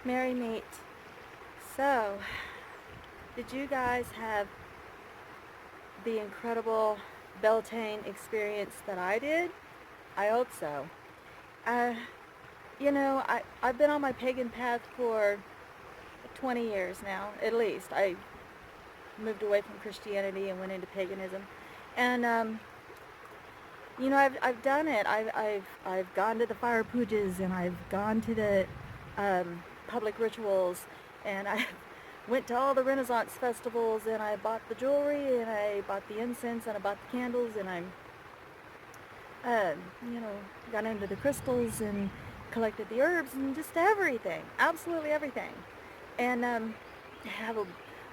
Merry meet. So, did you guys have the incredible Beltane experience that I did? I hope so. Uh, I've been on my pagan path for 20 years now, at least. I moved away from Christianity and went into paganism. And, I've done it. I've gone to the fire pujas and I've gone to the public rituals and I went to all the Renaissance festivals and I bought the jewelry and I bought the incense and I bought the candles and uh, you know, got into the crystals and collected the herbs and just everything, absolutely everything. And I have a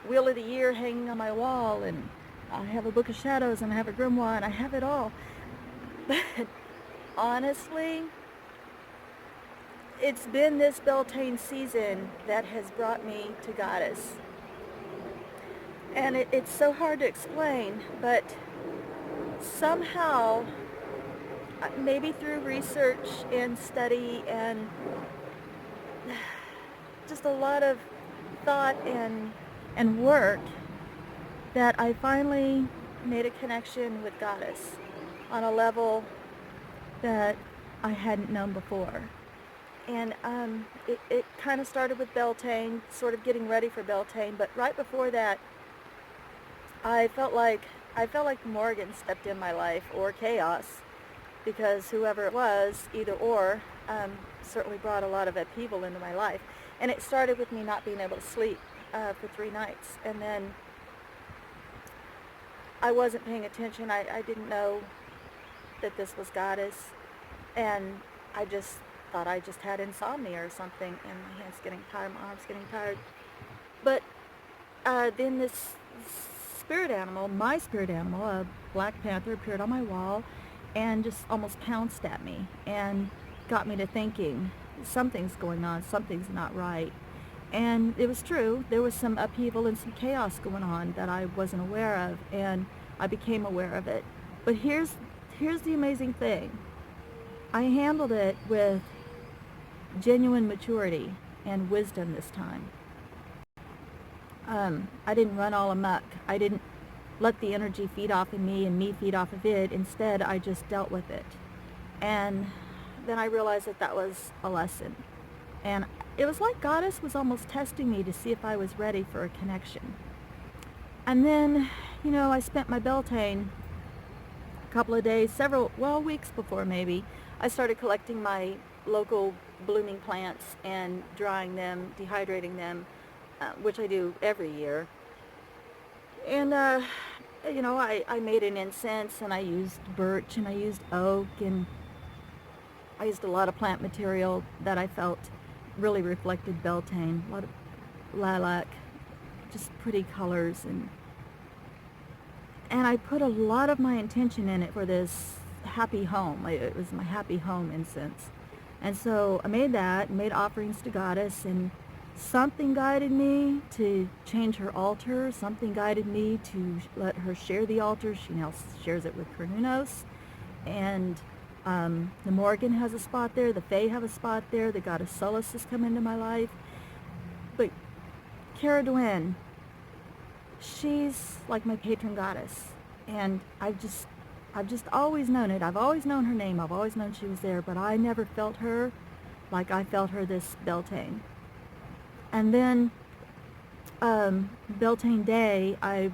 wheel of the year hanging on my wall and I have a book of shadows and I have a grimoire and I have it all. But honestly, it's been this Beltane season that has brought me to Goddess. And it's so hard to explain, but somehow, maybe through research and study and just a lot of thought and work, that I finally made a connection with Goddess on a level that I hadn't known before. And it kind of started with Beltane, sort of getting ready for Beltane, but right before that, I felt like Morgan stepped in my life, or chaos, because whoever it was, either or, certainly brought a lot of upheaval into my life. And it started with me not being able to sleep for 3 nights, and then I wasn't paying attention. I didn't know that this was Goddess, and I just thought I just had insomnia or something, and my hands getting tired, my arms getting tired. But then this spirit animal, my spirit animal, a black panther, appeared on my wall and just almost pounced at me and got me to thinking, something's going on, something's not right. And it was true. There was some upheaval and some chaos going on that I wasn't aware of, and I became aware of it. But here's the amazing thing. I handled it with genuine maturity and wisdom this time. I didn't run all amok. I didn't let the energy feed off of me and me feed off of it. Instead, I just dealt with it. And then I realized that that was a lesson. And it was like Goddess was almost testing me to see if I was ready for a connection. And then, I spent my Beltane a couple of days, weeks before maybe. I started collecting my local blooming plants and drying them, dehydrating them, which I do every year. And, I made an incense and I used birch and I used oak and I used a lot of plant material that I felt really reflected Beltane. A lot of lilac, just pretty colors, and I put a lot of my intention in it for this happy home. It was my happy home incense. And so I made that, made offerings to Goddess, and something guided me to change her altar. Something guided me to let her share the altar. She now shares it with Kernunos. And the Morgan has a spot there. The Fae have a spot there. The Goddess Solace has come into my life. But Cara Dwynn, she's like my patron goddess. And I've just always known it. I've always known her name. I've always known she was there. But I never felt her like I felt her this Beltane. And then Beltane Day, I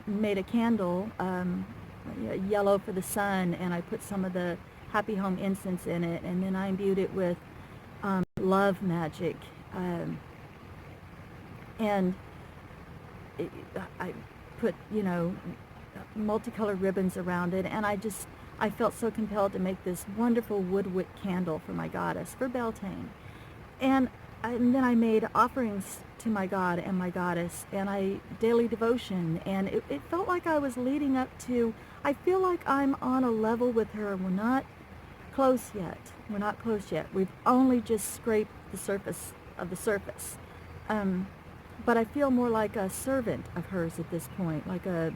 made a candle, yellow for the sun, and I put some of the Happy Home incense in it, and then I imbued it with love magic. And I put, multicolored ribbons around it, and I felt so compelled to make this wonderful wood-wick candle for my goddess, for Beltane. And then I made offerings to my God and my goddess, and daily devotion, and it felt like I was leading up to, I feel like I'm on a level with her. We're not close yet. We're not close yet. We've only just scraped the surface of the surface. But I feel more like a servant of hers at this point, like a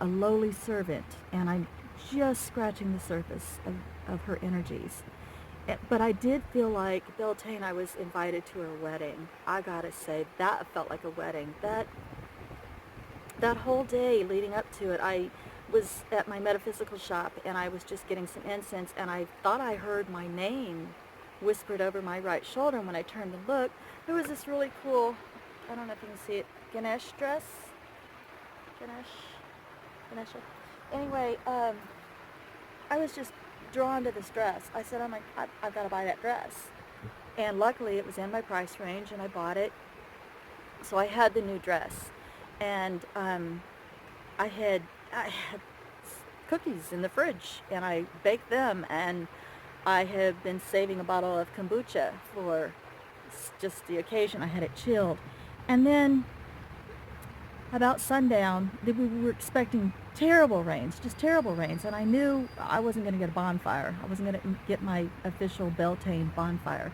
lowly servant, and I'm just scratching the surface of her energies. But I did feel like Beltane, I was invited to her wedding. I gotta say, that felt like a wedding. That whole day leading up to it, I was at my metaphysical shop and I was just getting some incense and I thought I heard my name whispered over my right shoulder. And when I turned to look, there was this really cool, I don't know if you can see it, Ganesh dress? Ganesh? Ganesha? Anyway, I was just drawn to this dress. I said, I've got to buy that dress. And luckily it was in my price range and I bought it. So I had the new dress. And I had cookies in the fridge and I baked them, and I have been saving a bottle of kombucha for just the occasion. I had it chilled. And then about sundown, we were expecting terrible rains, just terrible rains, and I knew I wasn't going to get a bonfire. I wasn't going to get my official Beltane bonfire.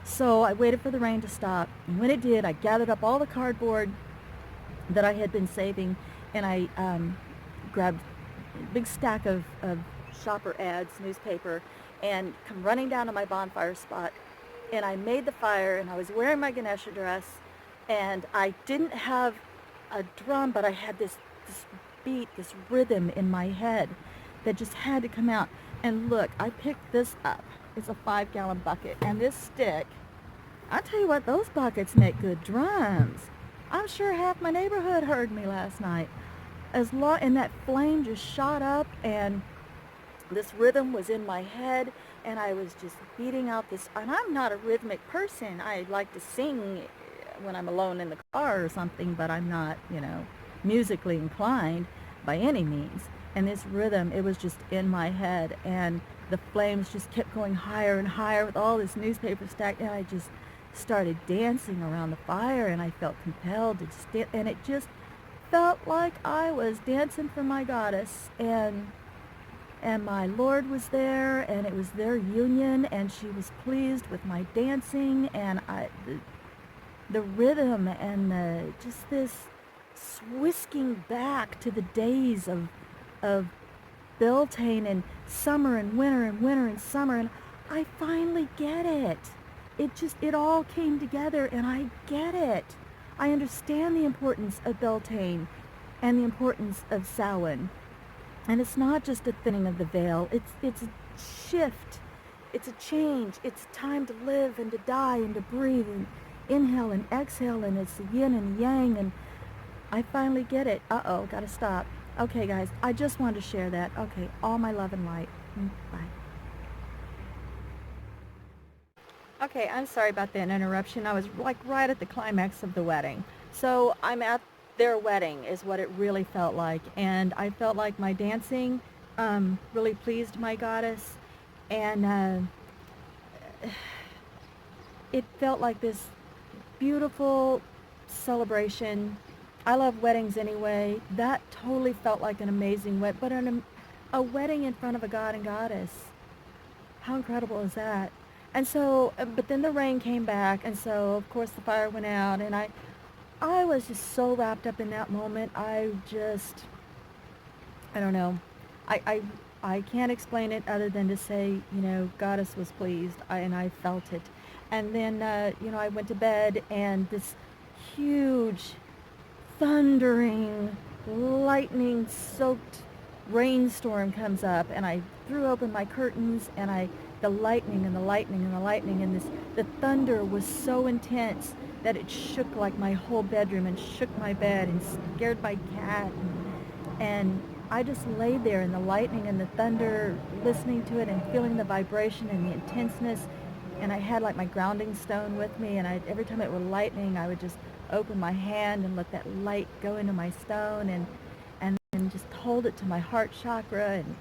So I waited for the rain to stop, and when it did, I gathered up all the cardboard that I had been saving, and I grabbed a big stack of shopper ads, newspaper, and come running down to my bonfire spot, and I made the fire, and I was wearing my Ganesha dress, and I didn't have a drum, but I had this beat, this rhythm in my head that just had to come out. And look, I picked this up. It's a 5-gallon bucket, and this stick, I tell you what, those buckets make good drums. I'm sure half my neighborhood heard me last night. And that flame just shot up, and this rhythm was in my head, and I was just beating out this. And I'm not a rhythmic person. I like to sing when I'm alone in the car or something, but I'm not, musically inclined by any means. And this rhythm, it was just in my head, and the flames just kept going higher and higher with all this newspaper stack, and I just started dancing around the fire, and I felt compelled to just and it just felt like I was dancing for my goddess, and my Lord was there, and it was their union, and she was pleased with my dancing, and the rhythm and just this whisking back to the days of Beltane and summer and winter and winter and summer, and I finally get it. It all came together, and I get it. I understand the importance of Beltane and the importance of Samhain. And it's not just a thinning of the veil. It's a shift. It's a change. It's time to live and to die and to breathe and inhale and exhale, and it's the yin and yang, and I finally get it. Uh-oh, gotta stop. Okay, guys, I just wanted to share that. Okay, all my love and light. Bye. Okay, I'm sorry about that interruption. I was like right at the climax of the wedding. So I'm at their wedding is what it really felt like. And I felt like my dancing really pleased my goddess. And it felt like this beautiful celebration. I love weddings anyway. That totally felt like an amazing wedding. But a wedding in front of a god and goddess. How incredible is that? And so, but then the rain came back, and so of course the fire went out, and I was just so wrapped up in that moment. I don't know. I can't explain it other than to say, Goddess was pleased, and I felt it. And then, I went to bed, and this huge, thundering, lightning-soaked rainstorm comes up, and I threw open my curtains, and the lightning and the lightning and the lightning, and the thunder was so intense that it shook like my whole bedroom and shook my bed and scared my cat. And I just lay there in the lightning and the thunder, listening to it and feeling the vibration and the intenseness. And I had like my grounding stone with me, and every time it were lightning, I would just open my hand and let that light go into my stone, and just hold it to my heart chakra. And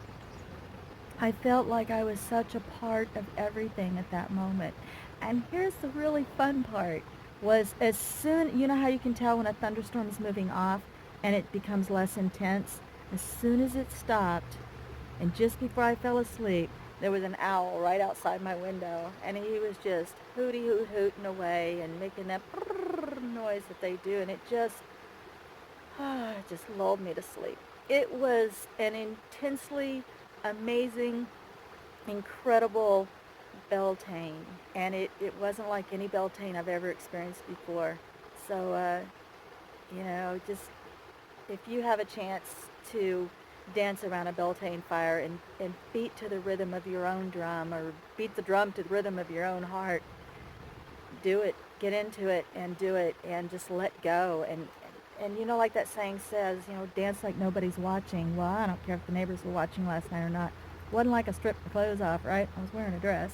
I felt like I was such a part of everything at that moment. And here's the really fun part, was as soon, you know how you can tell when a thunderstorm is moving off and it becomes less intense? As soon as it stopped, and just before I fell asleep, there was an owl right outside my window, and he was just hooting away and making that noise that they do, and it just lulled me to sleep. It was an intensely amazing, incredible Beltane, and it wasn't like any Beltane I've ever experienced before. So, just if you have a chance to dance around a Beltane fire and beat to the rhythm of your own drum, or beat the drum to the rhythm of your own heart, do it. Get into it and do it, and just let go. And like that saying says, dance like nobody's watching. Well, I don't care if the neighbors were watching last night or not. Wasn't like I stripped the clothes off, right? I was wearing a dress.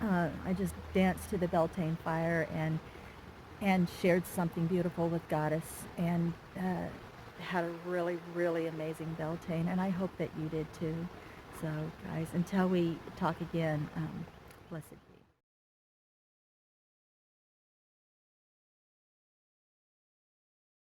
I just danced to the Beltane fire and shared something beautiful with Goddess, and had a really, really amazing Beltane, and I hope that you did too. So, guys, until we talk again, blessed be.